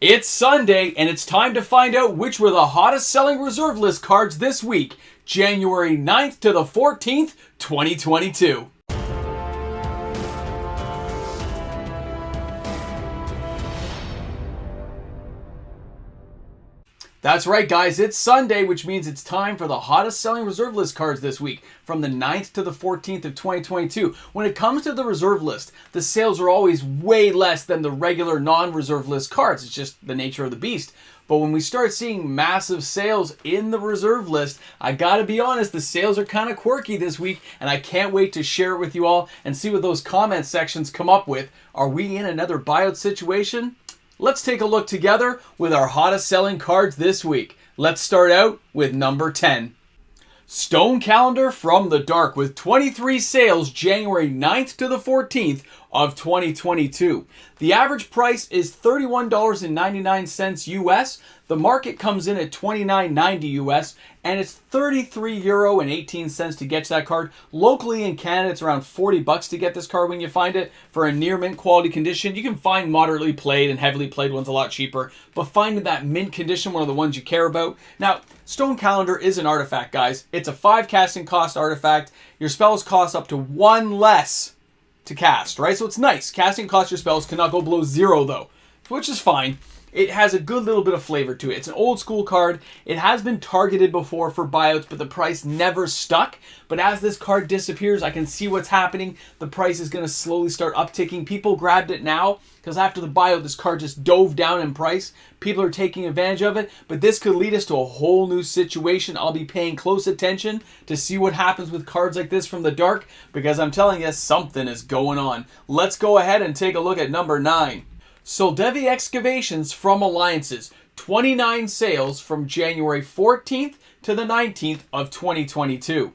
It's Sunday, and it's time to find out which were the hottest selling reserve list cards this week, January 9th to the 14th, 2022. That's right, guys. It's Sunday, which means it's time for the hottest selling reserve list cards this week, from the 9th to the 14th of 2022. When it comes to the reserve list, the sales are always way less than the regular non-reserve list cards. It's just the nature of the beast. But when we start seeing massive sales in the reserve list, I gotta be honest, the sales are kind of quirky this week, and I can't wait to share it with you all and see what those comment sections come up with. Are we in another buyout situation? Let's take a look together with our hottest selling cards this week. Let's start out with number 10. Slone Calendar from the Dark with 23 sales January 9th to the 14th of 2022. The average price is $31.99 US. The market comes in at $29.90 US, and it's €33.18 to get that card. Locally in Canada, it's around $40 to get this card when you find it for a near mint quality condition. You can find moderately played and heavily played ones a lot cheaper, but finding that mint condition, one of the ones you care about. Now, Slone Calendar is an artifact, guys. It's a 5 casting cost artifact. Your spells cost up to 1 less to cast, right? So it's nice. Casting cost your spells cannot go below 0 though, which is fine. It has a good little bit of flavor to it. It's an old school card. It has been targeted before for buyouts, but the price never stuck. But as this card disappears, I can see what's happening. The price is going to slowly start upticking. People grabbed it now because after the buyout, this card just dove down in price. People are taking advantage of it, but this could lead us to a whole new situation. I'll be paying close attention to see what happens with cards like this from the Dark, because I'm telling you, something is going on. Let's go ahead and take a look at number 9. Soldevi Excavations from Alliances, 29 sales from January 14th to the 19th of 2022.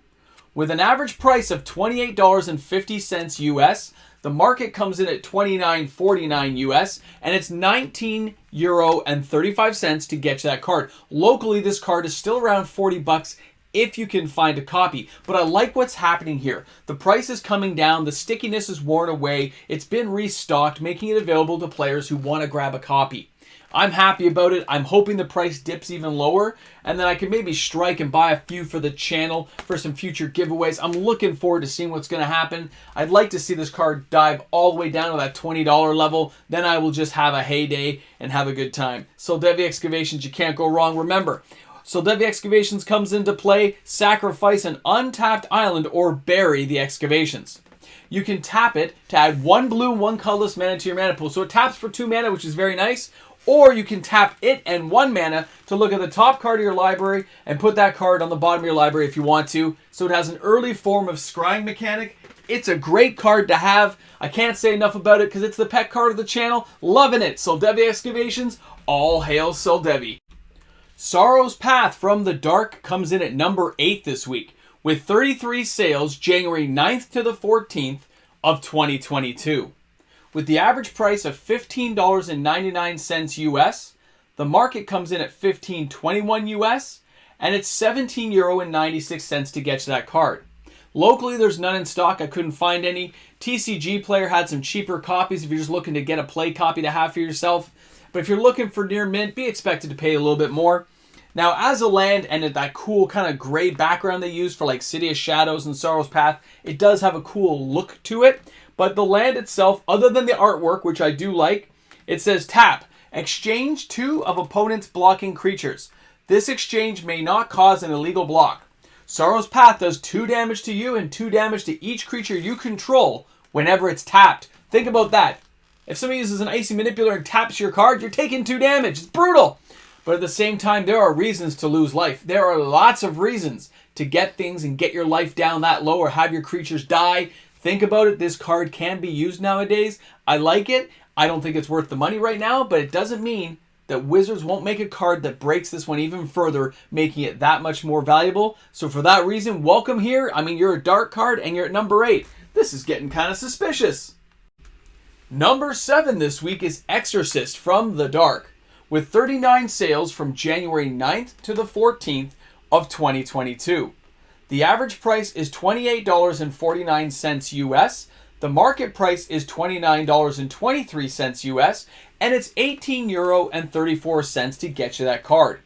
With an average price of $28.50 US, the market comes in at $29.49 US, and it's €19.35 to get that card. Locally, this card is still around $40 if you can find a copy. But I like what's happening here. The price is coming down, the stickiness is worn away, it's been restocked, making it available to players who want to grab a copy. I'm happy about it. I'm hoping the price dips even lower, and then I can maybe strike and buy a few for the channel for some future giveaways. I'm looking forward to seeing what's going to happen. I'd like to see this card dive all the way down to that $20 level. Then I will just have a heyday and have a good time. Soldevi Excavations, you can't go wrong. Remember, Soldevi Excavations comes into play, sacrifice an untapped island or bury the excavations. You can tap it to add 1 blue, 1 colorless mana to your mana pool. So it taps for 2 mana, which is very nice. Or you can tap it and 1 mana to look at the top card of your library and put that card on the bottom of your library if you want to. So it has an early form of scrying mechanic. It's a great card to have. I can't say enough about it because it's the pet card of the channel. Loving it. Soldevi Excavations, all hail Soldevi. Sorrow's Path from the Dark comes in at number 8 this week, with 33 sales January 9th to the 14th of 2022. With the average price of $15.99 US, the market comes in at $15.21 US, and it's €17.96 to get to that card. Locally, there's none in stock. I couldn't find any. TCG Player had some cheaper copies if you're just looking to get a play copy to have for yourself. But if you're looking for near mint, be expected to pay a little bit more. Now, as a land and that cool kind of gray background they use for like City of Shadows and Sorrow's Path, it does have a cool look to it. But the land itself, other than the artwork, which I do like, it says tap, exchange 2 of opponent's blocking creatures. This exchange may not cause an illegal block. Sorrow's Path does 2 damage to you and 2 damage to each creature you control whenever it's tapped. Think about that. If somebody uses an Icy Manipulator and taps your card, you're taking 2 damage. It's brutal. But at the same time, there are reasons to lose life. There are lots of reasons to get things and get your life down that low or have your creatures die. Think about it. This card can be used nowadays. I like it. I don't think it's worth the money right now, but it doesn't mean that Wizards won't make a card that breaks this one even further, making it that much more valuable. So for that reason, welcome here. I mean, you're a dark card and you're at number 8. This is getting kind of suspicious. Number 7 this week is Exorcist from the Dark, with 39 sales from January 9th to the 14th of 2022. The average price is $28.49 US. The market price is $29.23 US, and it's €18.34 to get you that card.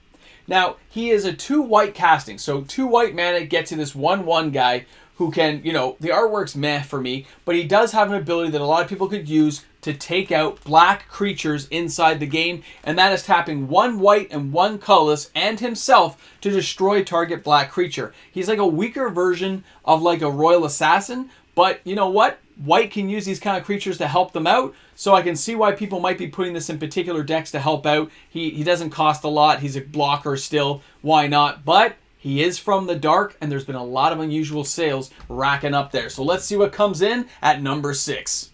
Now, he is a 2 white casting, so 2 white mana gets you this 1/1 guy who can, the artwork's meh for me, but he does have an ability that a lot of people could use to take out black creatures inside the game, and that is tapping 1 white and 1 colorless and himself to destroy target black creature. He's like a weaker version of like a Royal Assassin, but you know what? White can use these kind of creatures to help them out, so I can see why people might be putting this in particular decks to help out. He doesn't cost a lot. He's a blocker still. Why not? But he is from the dark, and there's been a lot of unusual sales racking up there. So let's see what comes in at number 6.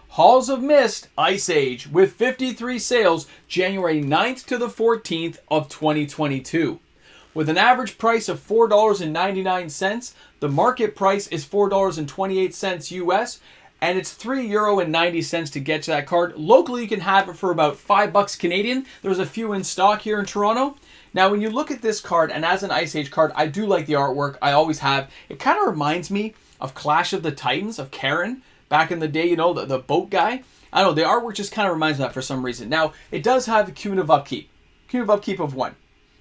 Halls of Mist Ice Age with 53 sales January 9th to the 14th of 2022. With an average price of $4.99, the market price is $4.28 US, and it's €3.90 to get to that card. Locally, you can have it for about $5 Canadian. There's a few in stock here in Toronto. Now, when you look at this card, and as an Ice Age card, I do like the artwork. I always have. It kind of reminds me of Clash of the Titans, of Karen, back in the day, the boat guy. I don't know, the artwork just kind of reminds me of that for some reason. Now, it does have a cumulative upkeep. Cumulative upkeep of 1.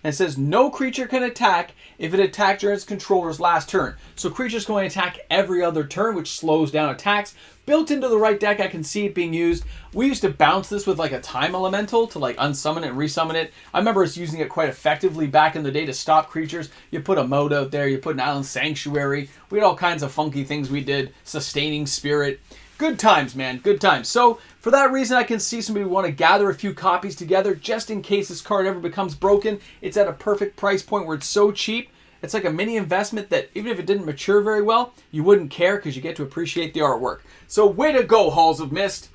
And it says, no creature can attack if it attacked during its controller's last turn. So creatures can only attack every other turn, which slows down attacks. Built into the right deck, I can see it being used. We used to bounce this with like a time elemental to like unsummon it and resummon it. I remember us using it quite effectively back in the day to stop creatures. You put a mode out there, you put an Island Sanctuary. We had all kinds of funky things we did. Sustaining Spirit. Good times, man. Good times. So, for that reason, I can see somebody want to gather a few copies together just in case this card ever becomes broken. It's at a perfect price point where it's so cheap. It's like a mini investment that even if it didn't mature very well, you wouldn't care because you get to appreciate the artwork. So, way to go, Halls of Mist.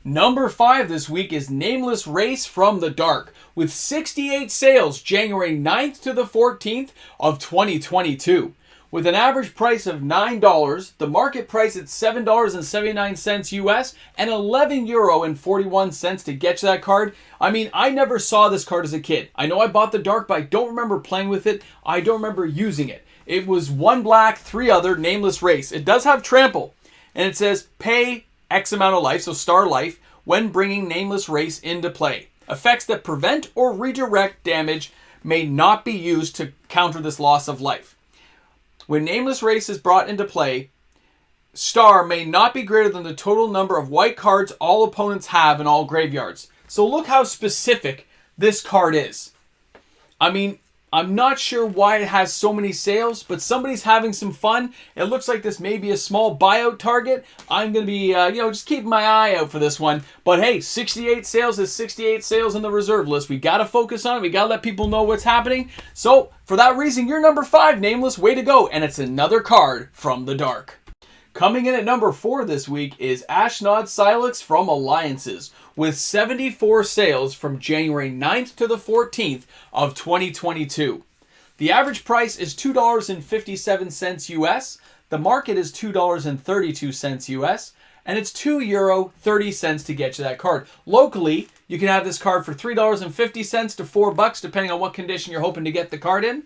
Number 5 this week is Nameless Race from the Dark with 68 sales January 9th to the 14th of 2022. With an average price of $9, the market price at $7.79 US and €11.41 to get you that card. I mean, I never saw this card as a kid. I know I bought the Dark, but I don't remember playing with it. I don't remember using it. It was 1 black, 3 other, Nameless Race. It does have trample, and it says pay X amount of life, so star life, when bringing Nameless Race into play. Effects that prevent or redirect damage may not be used to counter this loss of life. When Nameless Race is brought into play, star may not be greater than the total number of white cards all opponents have in all graveyards. So look how specific this card is. I mean, I'm not sure why it has so many sales, but somebody's having some fun. It looks like this may be a small buyout target. I'm going to be, just keeping my eye out for this one. But hey, 68 sales is 68 sales in the reserve list. We got to focus on it. We got to let people know what's happening. So for that reason, you're number 5, Nameless. Way to go. And it's another card from the Dark. Coming in at number 4 this week is Ashnod Silex from Alliances with 74 sales from January 9th to the 14th of 2022. The average price is $2.57 US. The market is $2.32 US. And it's €2.30 to get you that card. Locally, you can have this card for $3.50 to $4, depending on what condition you're hoping to get the card in.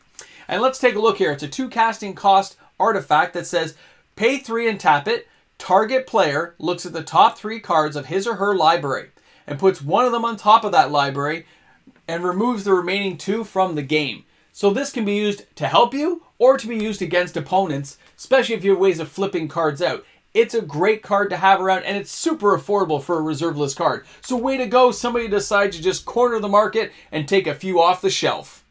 And let's take a look here. It's a 2 casting cost artifact that says pay 3 and tap it. Target player looks at the top 3 cards of his or her library and puts one of them on top of that library and removes the remaining 2 from the game. So this can be used to help you or to be used against opponents, especially if you have ways of flipping cards out. It's a great card to have around, and it's super affordable for a reserve list card. So way to go, somebody decides to just corner the market and take a few off the shelf.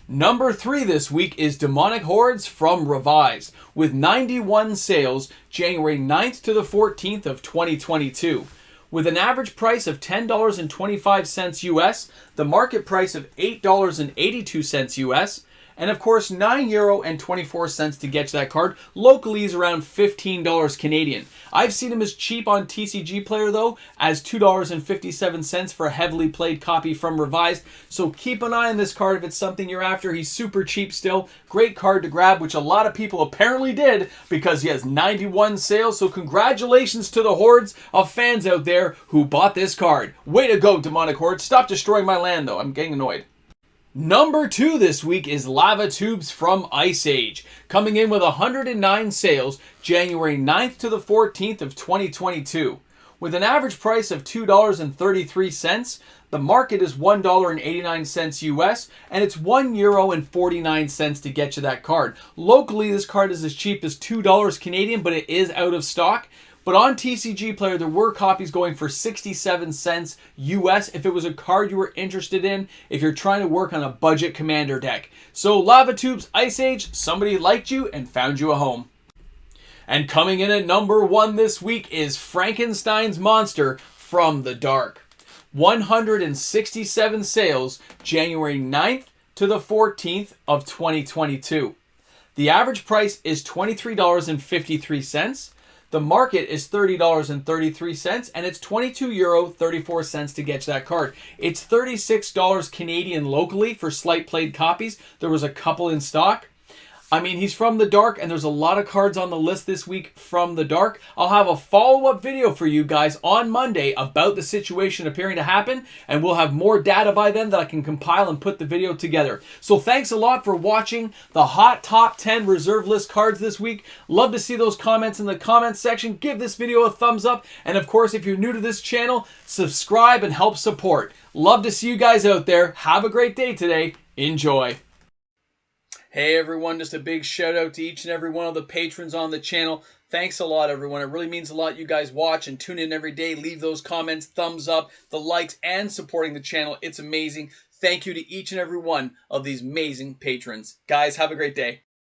Number 3 this week is Demonic Hordes from Revised with 91 sales January 9th to the 14th of 2022. With an average price of $10.25 US, the market price of $8.82 US, and of course €9.24 to get to that card. Locally is around $15 Canadian. I've seen him as cheap on TCG Player though, as $2.57 for a heavily played copy from Revised. So keep an eye on this card if it's something you're after. He's super cheap still. Great card to grab, which a lot of people apparently did because he has 91 sales. So congratulations to the hordes of fans out there who bought this card. Way to go, Demonic Hordes. Stop destroying my land though. I'm getting annoyed. Number 2 this week is Lava Tubes from Ice Age, coming in with 109 sales January 9th to the 14th of 2022. With an average price of $2.33, the market is $1.89 US, and it's €1.49 to get you that card. Locally, this card is as cheap as $2 Canadian, but it is out of stock. But on TCG Player, there were copies going for 67 cents US if it was a card you were interested in, if you're trying to work on a budget commander deck. So Lava Tubes Ice Age, somebody liked you and found you a home. And coming in at number 1 this week is Frankenstein's Monster from the Dark. 167 sales, January 9th to the 14th of 2022. The average price is $23.53. The market is $30.33, and it's €22.34 to get you that card. It's $36 Canadian locally for slight played copies. There was a couple in stock. I mean, he's from the Dark, and there's a lot of cards on the list this week from the Dark. I'll have a follow-up video for you guys on Monday about the situation appearing to happen, and we'll have more data by then that I can compile and put the video together. So thanks a lot for watching the Hot Top 10 Reserve List cards this week. Love to see those comments in the comments section. Give this video a thumbs up, and of course, if you're new to this channel, subscribe and help support. Love to see you guys out there. Have a great day today. Enjoy. Hey everyone, just a big shout out to each and every one of the patrons on the channel. Thanks a lot everyone. It really means a lot you guys watch and tune in every day. Leave those comments, thumbs up, the likes, and supporting the channel. It's amazing. Thank you to each and every one of these amazing patrons. Guys, have a great day.